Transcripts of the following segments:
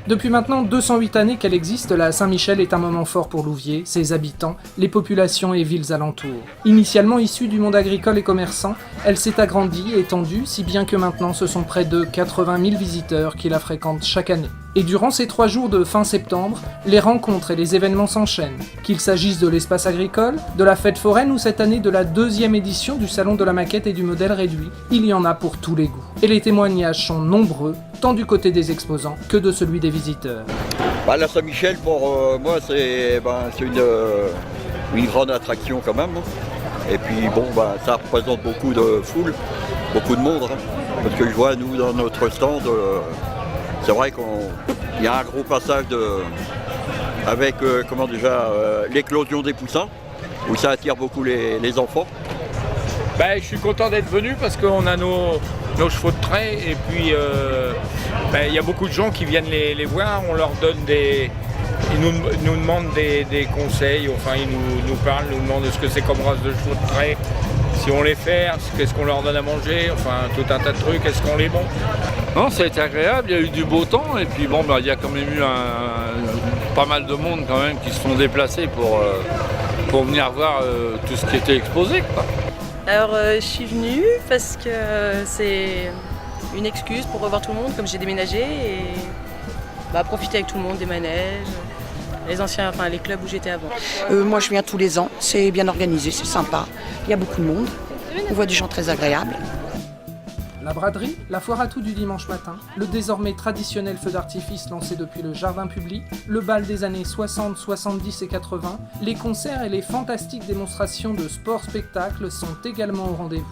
Depuis maintenant 208 années qu'elle existe, la Saint-Michel est un moment fort pour Louviers, ses habitants, les populations et villes alentours. Initialement issue du monde agricole et commerçant, elle s'est agrandie et étendue, si bien que maintenant ce sont près de 80 000 visiteurs qui la fréquentent chaque année. Et durant ces 3 jours de fin septembre, les rencontres et les événements s'enchaînent. Qu'il s'agisse de l'espace agricole, de la fête foraine ou cette année de la 2e édition du salon de la maquette et du modèle réduit, il y en a pour tous les goûts. Et les témoignages sont nombreux, tant du côté des exposants que de celui des visiteurs. La Saint-Michel, pour moi, c'est une grande attraction quand même. Et puis ça représente beaucoup de foule, beaucoup de monde. Parce que je vois, nous, dans notre stand, c'est vrai qu'il y a un gros passage avec l'éclosion des poussins, où ça attire beaucoup les enfants. Je suis content d'être venu parce qu'on a nos chevaux de trait et puis il y a beaucoup de gens qui viennent les voir, on leur donne ils nous demandent des conseils, enfin ils nous parlent, nous demandent ce que c'est comme race de chevaux de trait, si on les fait, qu'est-ce qu'on leur donne à manger, enfin tout un tas de trucs, est-ce qu'on les bon. Non, ça a été agréable, il y a eu du beau temps et puis il y a quand même eu pas mal de monde quand même qui se sont déplacés pour venir voir tout ce qui était exposé, quoi. Alors je suis venue parce que c'est une excuse pour revoir tout le monde comme j'ai déménagé et profiter avec tout le monde des manèges, les clubs où j'étais avant. Moi je viens tous les ans, c'est bien organisé, c'est sympa, il y a beaucoup de monde, on voit des gens très agréables. La braderie, la foire à tout du dimanche matin, le désormais traditionnel feu d'artifice lancé depuis le jardin public, le bal des années 60, 70 et 80, les concerts et les fantastiques démonstrations de sport-spectacle sont également au rendez-vous.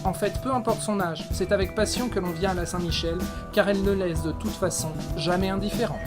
En fait, peu importe son âge, c'est avec passion que l'on vient à la Saint-Michel, car elle ne laisse de toute façon jamais indifférent.